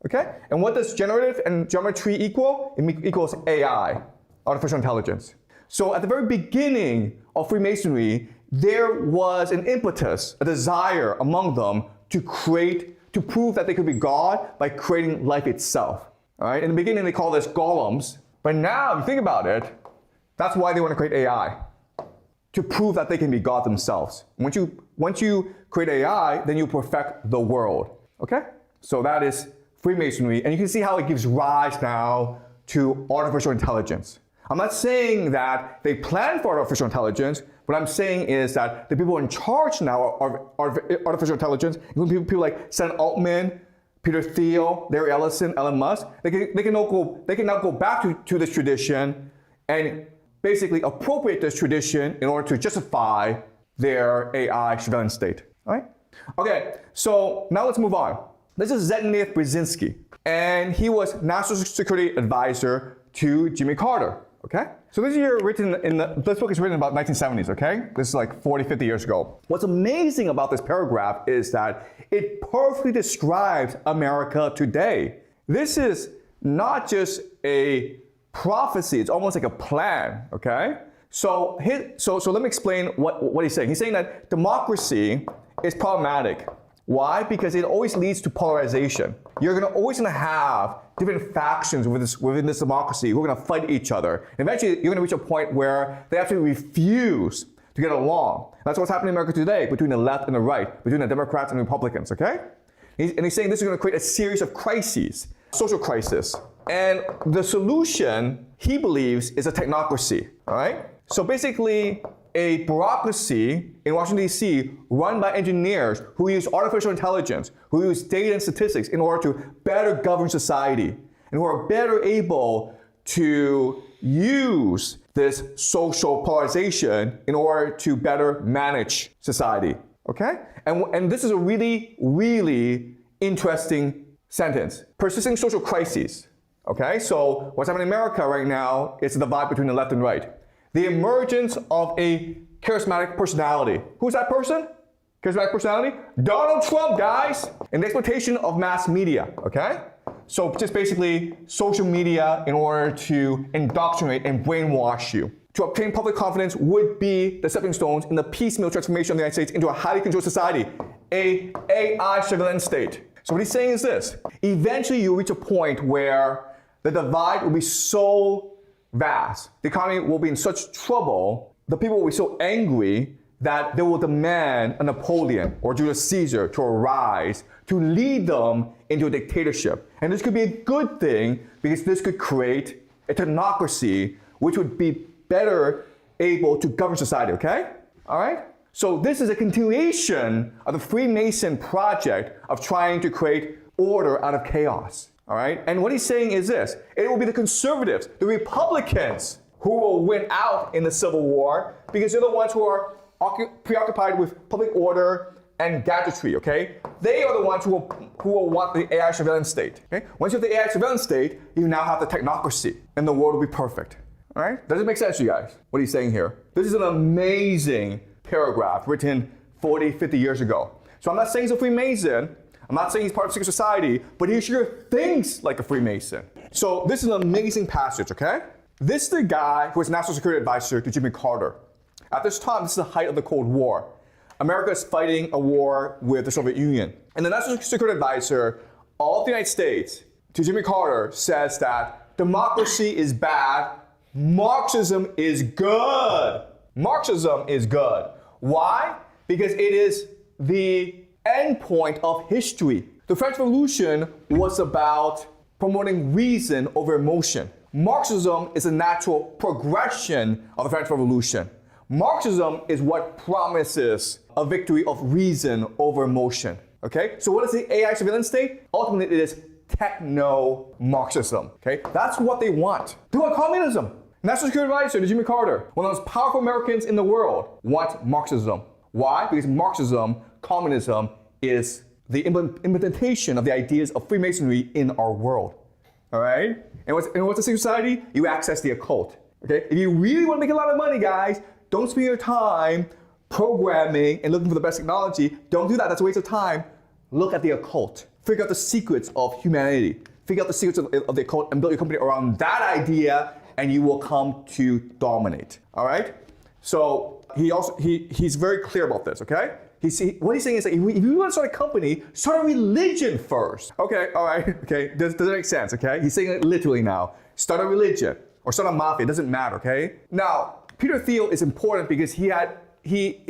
Okay? And what does generative and geometry equal? It equals AI, artificial intelligence. So at the very beginning of Freemasonry, there was an impetus, a desire among them to prove that they could be God by creating life itself. All right? In the beginning, they called this golems. But now, if you think about it, that's why they want to create AI, to prove that they can be God themselves. Once you create AI, then you perfect the world. Okay? So that is Freemasonry, and you can see how it gives rise now to artificial intelligence. I'm not saying that they planned for artificial intelligence. What I'm saying is that the people in charge now of artificial intelligence, including people like Sam Altman, Peter Thiel, Larry Ellison, Elon Musk, they can now go back to this tradition and basically appropriate this tradition in order to justify their AI surveillance state. All right? Okay, so now let's move on. This is Zbigniew Brzezinski, and he was National Security Advisor to Jimmy Carter. Okay? So this book is written about 1970s, okay? This is like 40, 50 years ago. What's amazing about this paragraph is that it perfectly describes America today. This is not just a prophecy, it's almost like a plan, okay? So let me explain what he's saying. He's saying that democracy is problematic. Why? Because it always leads to polarization. You're always gonna have different factions within this democracy who are gonna fight each other. And eventually, you're gonna reach a point where they actually refuse to get along. That's what's happening in America today between the left and the right, between the Democrats and the Republicans, okay? And he's saying this is gonna create a series of crises, social crisis. And the solution, he believes, is a technocracy, all right? So basically, a bureaucracy in Washington, D.C. run by engineers who use artificial intelligence, who use data and statistics in order to better govern society, and who are better able to use this social polarization in order to better manage society, okay? And this is a really, really interesting sentence. Persisting social crises, okay? So what's happening in America right now is the divide between the left and right. The emergence of a charismatic personality. Who's that person? Charismatic personality? Donald Trump, guys! And the exploitation of mass media, okay? So just basically social media in order to indoctrinate and brainwash you. To obtain public confidence would be the stepping stones in the piecemeal transformation of the United States into a highly controlled society, a AI surveillance state. So what he's saying is this: eventually you'll reach a point where the divide will be so vast, the economy will be in such trouble, the people will be so angry that they will demand a Napoleon or Julius Caesar to arise to lead them into a dictatorship. And this could be a good thing because this could create a technocracy which would be better able to govern society, okay? All right? So this is a continuation of the Freemason project of trying to create order out of chaos. All right? And what he's saying is this: it will be the conservatives, the Republicans, who will win out in the Civil War because they're the ones who are preoccupied with public order and gadgetry, okay? They are the ones who will want the AI surveillance state, okay? Once you have the AI surveillance state, you now have the technocracy, and the world will be perfect, all right? Does it make sense to you guys, what he's saying here? This is an amazing paragraph written 40, 50 years ago. So I'm not saying he's a Freemason, I'm not saying he's part of secret society, but he sure thinks like a Freemason. So this is an amazing passage, okay? This is the guy who was National Security Advisor to Jimmy Carter. At this time, this is the height of the Cold War. America is fighting a war with the Soviet Union. And the National Security Advisor of the United States to Jimmy Carter says that democracy is bad, Marxism is good. Marxism is good. Why? Because it is the end point of history. The French Revolution was about promoting reason over emotion. Marxism is a natural progression of the French Revolution. Marxism is what promises a victory of reason over emotion. Okay? So what is the AI surveillance state? Ultimately, it is techno-Marxism. Okay? That's what they want. They want communism. National Security Advisor to Jimmy Carter, one of the most powerful Americans in the world, wants Marxism. Why? Because Marxism, communism, is the implementation of the ideas of Freemasonry in our world. All right? And what's a secret society? You access the occult. Okay? If you really want to make a lot of money, guys, don't spend your time programming and looking for the best technology. Don't do that. That's a waste of time. Look at the occult. figure out the secrets of humanity. Figure out the secrets of the code and build your company around that idea, and you will come to dominate. All right? So he's very clear about this, okay? What he's saying is that if you want to start a company, start a religion first. Okay, all right, okay. Does that make sense, okay? He's saying it literally now. Start a religion or start a mafia, it doesn't matter, okay? Now, Peter Thiel is important because he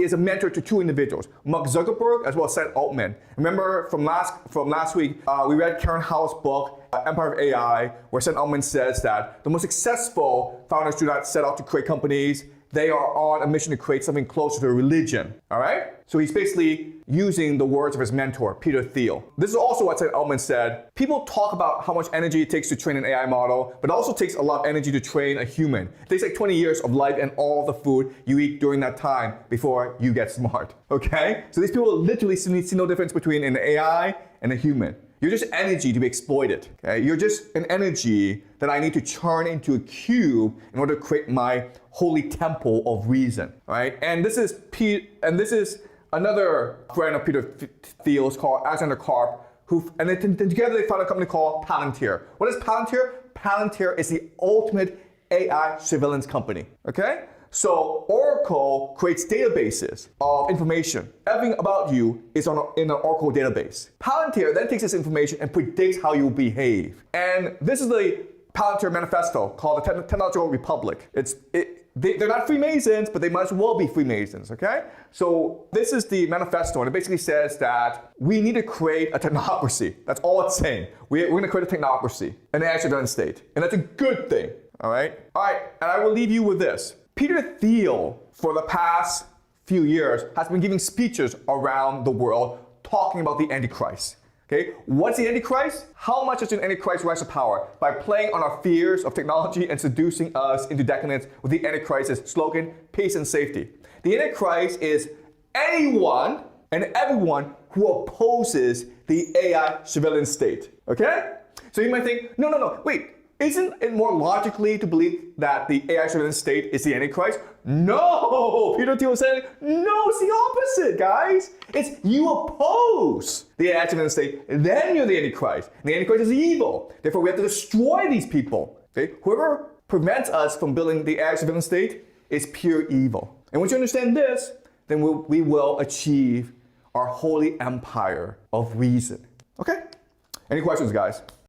is a mentor to two individuals, Mark Zuckerberg as well as Sam Altman. Remember from last week, we read Karen Howell's book, Empire of AI, where Sam Altman says that the most successful founders do not set out to create companies. They are on a mission to create something closer to a religion, all right? So he's basically using the words of his mentor, Peter Thiel. This is also what Sam Altman said. People talk about how much energy it takes to train an AI model, but it also takes a lot of energy to train a human. It takes like 20 years of life and all the food you eat during that time before you get smart, okay? So these people literally see no difference between an AI and a human. You're just energy to be exploited, okay? You're just an energy that I need to turn into a cube in order to create my holy temple of reason, right? And this is another friend of Peter Thiel's called Alexander Karp, and then together they founded a company called Palantir. What is Palantir? Palantir is the ultimate AI surveillance company, okay? So Oracle creates databases of information. Everything about you is in an Oracle database. Palantir then takes this information and predicts how you behave. And this is the Palantir manifesto called the Technological Republic. They're not Freemasons, but they might as well be Freemasons, okay? So this is the manifesto, and it basically says that we need to create a technocracy. That's all it's saying. We're gonna create a technocracy, an AI surveillance state. And that's a good thing, all right? All right, and I will leave you with this. Peter Thiel, for the past few years, has been giving speeches around the world talking about the Antichrist. Okay, what's the Antichrist? How much does an Antichrist rise to power? By playing on our fears of technology and seducing us into decadence with the Antichrist's slogan, peace and safety. The Antichrist is anyone and everyone who opposes the AI surveillance state. Okay? So you might think, no, wait. Isn't it more logically to believe that the AI surveillance state is the Antichrist? No! Peter Thiel is saying, no, it's the opposite, guys. It's you oppose the AI surveillance state, then you're the Antichrist. And the Antichrist is evil. Therefore, we have to destroy these people. Okay? Whoever prevents us from building the AI surveillance state is pure evil. And once you understand this, then we will achieve our holy empire of reason. Okay? Any questions, guys?